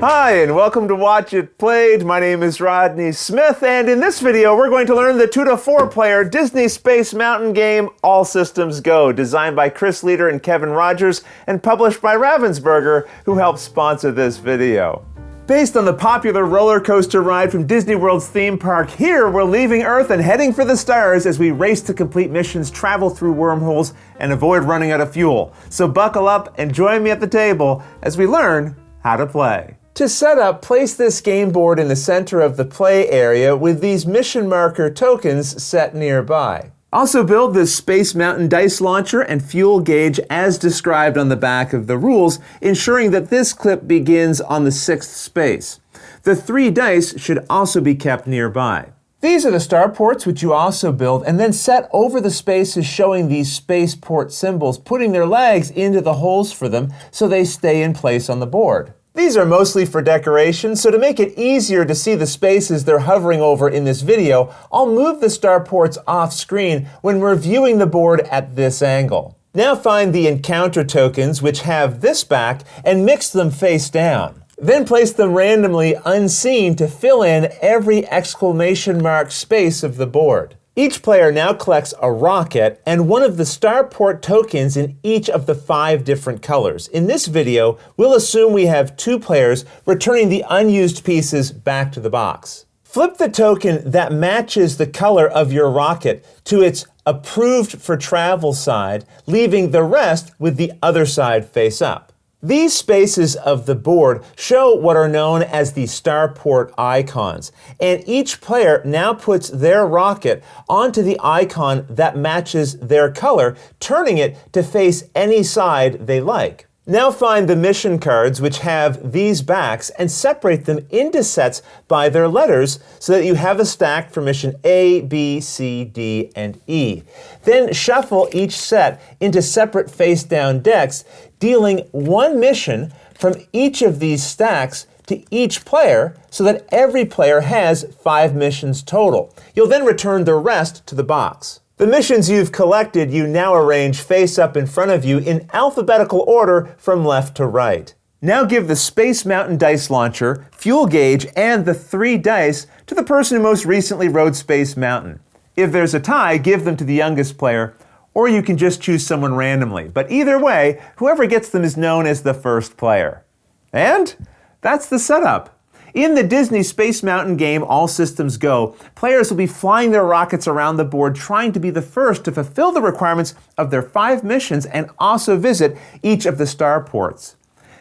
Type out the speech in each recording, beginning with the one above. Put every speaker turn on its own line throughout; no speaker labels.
Hi, and welcome to Watch It Played. My name is Rodney Smith, and in this video, we're going to learn the 2 to 4 player Disney Space Mountain game, All Systems Go, designed by Chris Leader and Kevin Rogers, and published by Ravensburger, who helped sponsor this video. Based on the popular roller coaster ride from Disney World's theme park, here we're leaving Earth and heading for the stars as we race to complete missions, travel through wormholes, and avoid running out of fuel. So buckle up and join me at the table as we learn how to play. To set up, place this game board in the center of the play area with these mission marker tokens set nearby. Also build this Space Mountain dice launcher and fuel gauge as described on the back of the rules, ensuring that this clip begins on the 6th space. The 3 dice should also be kept nearby. These are the starports which you also build and then set over the spaces showing these spaceport symbols, putting their legs into the holes for them so they stay in place on the board. These are mostly for decoration, so to make it easier to see the spaces they're hovering over in this video, I'll move the starports off screen when we're viewing the board at this angle. Now find the encounter tokens which have this back and mix them face down. Then place them randomly unseen to fill in every exclamation mark space of the board. Each player now collects a rocket and one of the starport tokens in each of the 5 different colors. In this video, we'll assume we have 2 players returning the unused pieces back to the box. Flip the token that matches the color of your rocket to its approved for travel side, leaving the rest with the other side face up. These spaces of the board show what are known as the starport icons, and each player now puts their rocket onto the icon that matches their color, turning it to face any side they like. Now find the mission cards which have these backs and separate them into sets by their letters so that you have a stack for mission A, B, C, D, and E. Then shuffle each set into separate face-down decks, dealing 1 mission from each of these stacks to each player so that every player has 5 missions total. You'll then return the rest to the box. The missions you've collected you now arrange face up in front of you in alphabetical order from left to right. Now give the Space Mountain dice launcher, fuel gauge, and the 3 dice to the person who most recently rode Space Mountain. If there's a tie, give them to the youngest player, or you can just choose someone randomly. But either way, whoever gets them is known as the first player. And that's the setup. In the Disney Space Mountain game All Systems Go, players will be flying their rockets around the board trying to be the first to fulfill the requirements of their 5 missions and also visit each of the starports.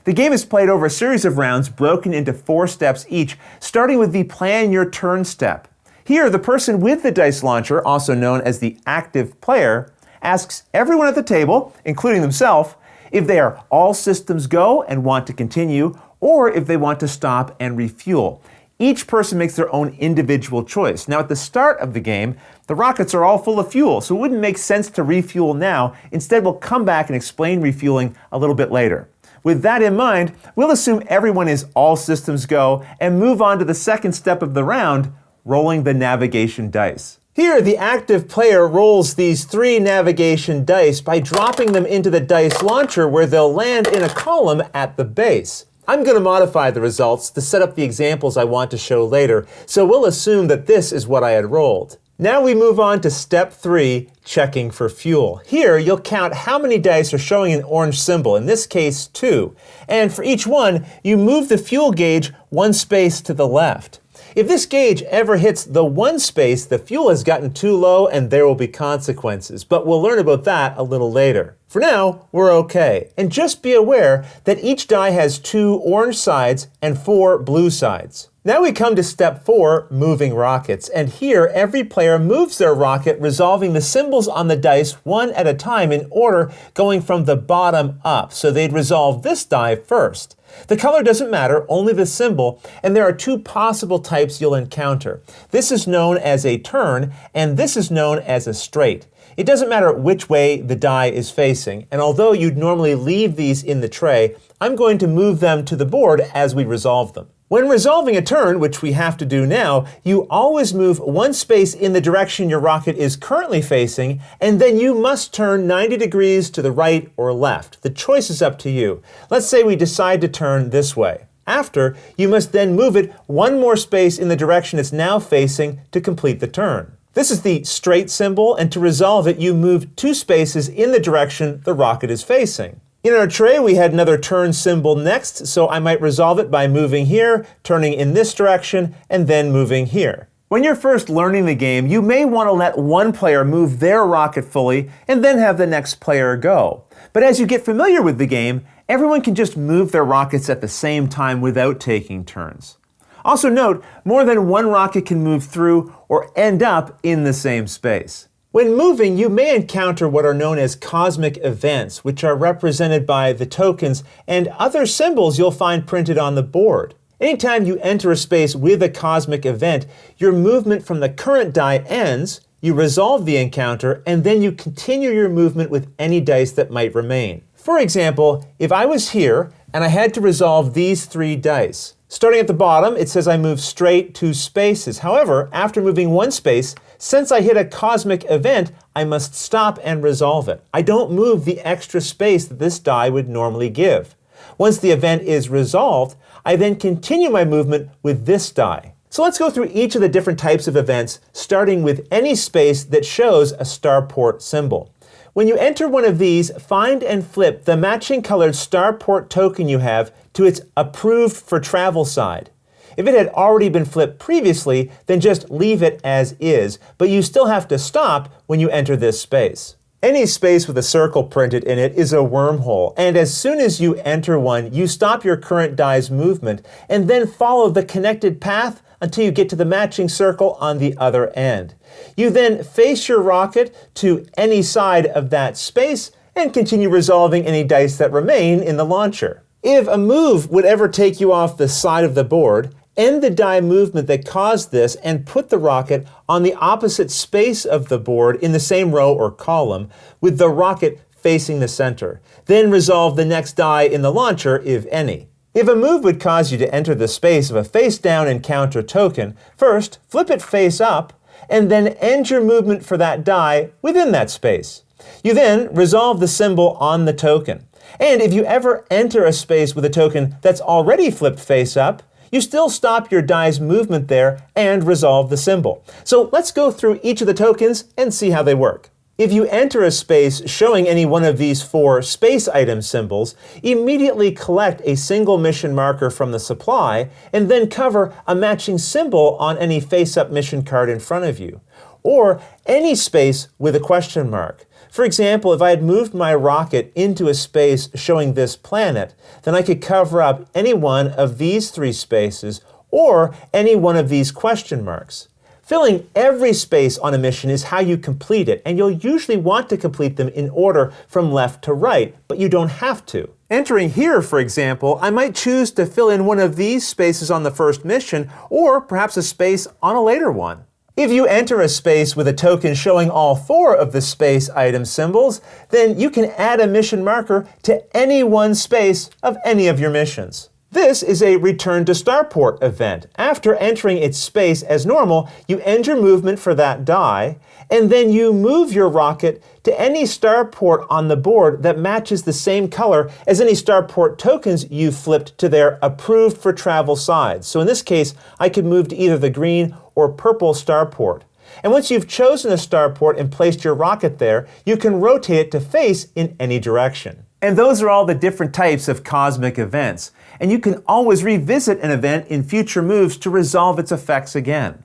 The game is played over a series of rounds broken into 4 steps each, starting with the Plan Your Turn step. Here, the person with the dice launcher, also known as the active player, asks everyone at the table, including themselves, if they are all systems go and want to continue, or if they want to stop and refuel. Each person makes their own individual choice. Now at the start of the game, the rockets are all full of fuel, so it wouldn't make sense to refuel now. Instead, we'll come back and explain refueling a little bit later. With that in mind, we'll assume everyone is all systems go and move on to the second step of the round, rolling the navigation dice. Here, the active player rolls these 3 navigation dice by dropping them into the dice launcher where they'll land in a column at the base. I'm going to modify the results to set up the examples I want to show later, so we'll assume that this is what I had rolled. Now we move on to step 3, checking for fuel. Here, you'll count how many dice are showing an orange symbol, in this case 2. And for each one, you move the fuel gauge 1 space to the left. If this gauge ever hits the 1 space, the fuel has gotten too low and there will be consequences, but we'll learn about that a little later. For now, we're okay. And just be aware that each die has 2 orange sides and 4 blue sides. Now we come to step 4, moving rockets. And here, every player moves their rocket, resolving the symbols on the dice 1 at a time in order going from the bottom up. So they'd resolve this die first. The color doesn't matter, only the symbol, and there are 2 possible types you'll encounter. This is known as a turn, and this is known as a straight. It doesn't matter which way the die is facing, and although you'd normally leave these in the tray, I'm going to move them to the board as we resolve them. When resolving a turn, which we have to do now, you always move 1 space in the direction your rocket is currently facing, and then you must turn 90 degrees to the right or left. The choice is up to you. Let's say we decide to turn this way. After, you must then move it one more space in the direction it's now facing to complete the turn. This is the straight symbol, and to resolve it, you move 2 spaces in the direction the rocket is facing. In our tray, we had another turn symbol next, so I might resolve it by moving here, turning in this direction, and then moving here. When you're first learning the game, you may want to let one player move their rocket fully and then have the next player go. But as you get familiar with the game, everyone can just move their rockets at the same time without taking turns. Also note, more than one rocket can move through or end up in the same space. When moving, you may encounter what are known as cosmic events, which are represented by the tokens and other symbols you'll find printed on the board. Anytime you enter a space with a cosmic event, your movement from the current die ends, you resolve the encounter, and then you continue your movement with any dice that might remain. For example, if I was here and I had to resolve these 3 dice, starting at the bottom, it says I move straight 2 spaces. However, after moving 1 space, since I hit a cosmic event, I must stop and resolve it. I don't move the extra space that this die would normally give. Once the event is resolved, I then continue my movement with this die. So let's go through each of the different types of events, starting with any space that shows a Starport symbol. When you enter one of these, find and flip the matching colored Starport token you have to its approved for travel side. If it had already been flipped previously, then just leave it as is, but you still have to stop when you enter this space. Any space with a circle printed in it is a wormhole, and as soon as you enter one, you stop your current die's movement and then follow the connected path until you get to the matching circle on the other end. You then face your rocket to any side of that space and continue resolving any dice that remain in the launcher. If a move would ever take you off the side of the board, end the die movement that caused this and put the rocket on the opposite space of the board in the same row or column, with the rocket facing the center. Then resolve the next die in the launcher, if any. If a move would cause you to enter the space of a face-down encounter token, first flip it face up, and then end your movement for that die within that space. You then resolve the symbol on the token. And if you ever enter a space with a token that's already flipped face up, you still stop your die's movement there and resolve the symbol. So let's go through each of the tokens and see how they work. If you enter a space showing any one of these 4 space item symbols, immediately collect a single mission marker from the supply and then cover a matching symbol on any face-up mission card in front of you, or any space with a question mark. For example, if I had moved my rocket into a space showing this planet, then I could cover up any one of these 3 spaces or any one of these question marks. Filling every space on a mission is how you complete it, and you'll usually want to complete them in order from left to right, but you don't have to. Entering here, for example, I might choose to fill in one of these spaces on the first mission, or perhaps a space on a later one. If you enter a space with a token showing all 4 of the space item symbols, then you can add a mission marker to any one space of any of your missions. This is a Return to Starport event. After entering its space as normal, you end your movement for that die, and then you move your rocket to any Starport on the board that matches the same color as any Starport tokens you flipped to their approved for travel sides. So in this case, I could move to either the green or purple Starport. And once you've chosen a Starport and placed your rocket there, you can rotate it to face in any direction. And those are all the different types of cosmic events. And you can always revisit an event in future moves to resolve its effects again.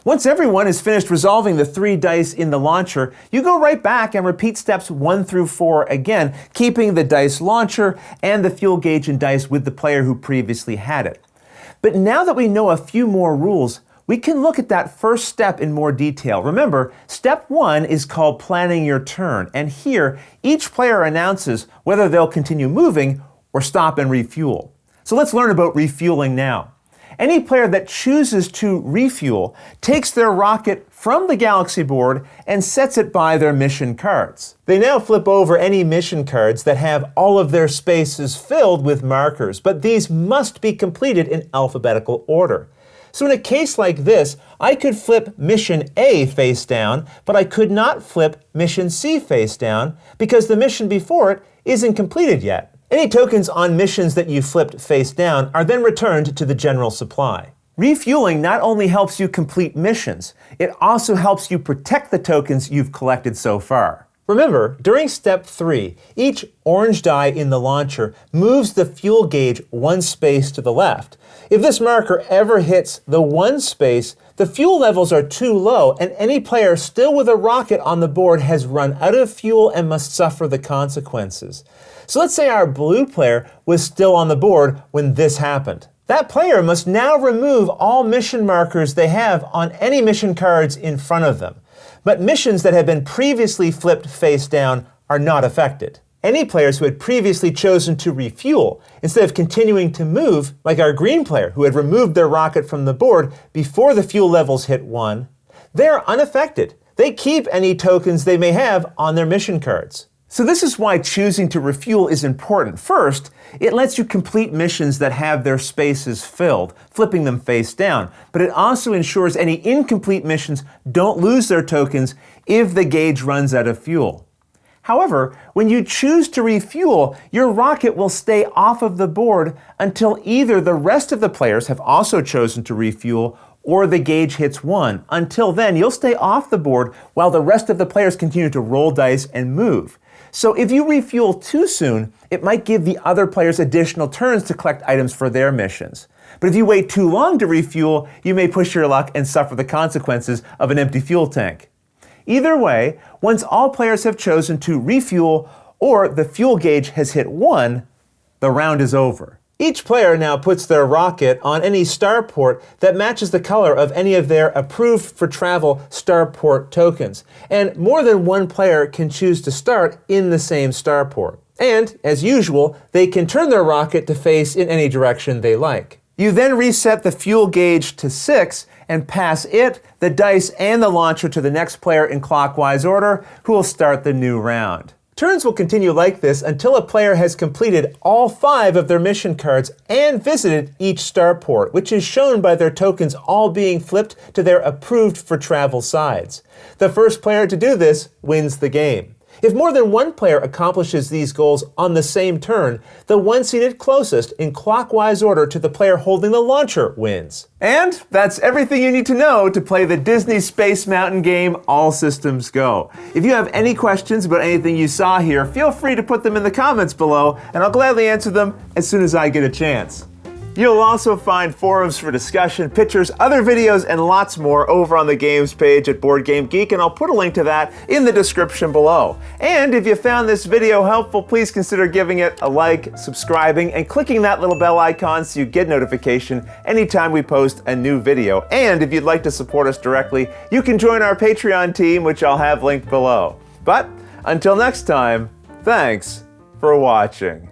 Once everyone is finished resolving the 3 dice in the launcher, you go right back and repeat steps 1 through 4 again, keeping the dice launcher and the fuel gauge and dice with the player who previously had it. But now that we know a few more rules, we can look at that first step in more detail. Remember, step 1 is called planning your turn, and here each player announces whether they'll continue moving or stop and refuel. So let's learn about refueling now. Any player that chooses to refuel takes their rocket from the galaxy board and sets it by their mission cards. They now flip over any mission cards that have all of their spaces filled with markers, but these must be completed in alphabetical order. So in a case like this, I could flip Mission A face down, but I could not flip Mission C face down because the mission before it isn't completed yet. Any tokens on missions that you flipped face down are then returned to the general supply. Refueling not only helps you complete missions, it also helps you protect the tokens you've collected so far. Remember, during step 3, each orange die in the launcher moves the fuel gauge one space to the left. If this marker ever hits the one space, the fuel levels are too low, and any player still with a rocket on the board has run out of fuel and must suffer the consequences. So let's say our blue player was still on the board when this happened. That player must now remove all mission markers they have on any mission cards in front of them. But missions that have been previously flipped face down are not affected. Any players who had previously chosen to refuel instead of continuing to move, like our green player who had removed their rocket from the board before the fuel levels hit 1, they're unaffected. They keep any tokens they may have on their mission cards. So this is why choosing to refuel is important. First, it lets you complete missions that have their spaces filled, flipping them face down. But it also ensures any incomplete missions don't lose their tokens if the gauge runs out of fuel. However, when you choose to refuel, your rocket will stay off of the board until either the rest of the players have also chosen to refuel or the gauge hits 1. Until then, you'll stay off the board while the rest of the players continue to roll dice and move. So if you refuel too soon, it might give the other players additional turns to collect items for their missions. But if you wait too long to refuel, you may push your luck and suffer the consequences of an empty fuel tank. Either way, once all players have chosen to refuel or the fuel gauge has hit 1, the round is over. Each player now puts their rocket on any starport that matches the color of any of their approved for travel starport tokens. And more than one player can choose to start in the same starport. And, as usual, they can turn their rocket to face in any direction they like. You then reset the fuel gauge to 6 and pass it, the dice, and the launcher to the next player in clockwise order, who will start the new round. Turns will continue like this until a player has completed all 5 of their mission cards and visited each starport, which is shown by their tokens all being flipped to their approved for travel sides. The first player to do this wins the game. If more than one player accomplishes these goals on the same turn, the one seated closest in clockwise order to the player holding the launcher wins. And that's everything you need to know to play the Disney Space Mountain game All Systems Go. If you have any questions about anything you saw here, feel free to put them in the comments below, and I'll gladly answer them as soon as I get a chance. You'll also find forums for discussion, pictures, other videos, and lots more over on the games page at Board Game Geek, and I'll put a link to that in the description below. And if you found this video helpful, please consider giving it a like, subscribing, and clicking that little bell icon so you get notification anytime we post a new video. And if you'd like to support us directly, you can join our Patreon team, which I'll have linked below. But until next time, thanks for watching.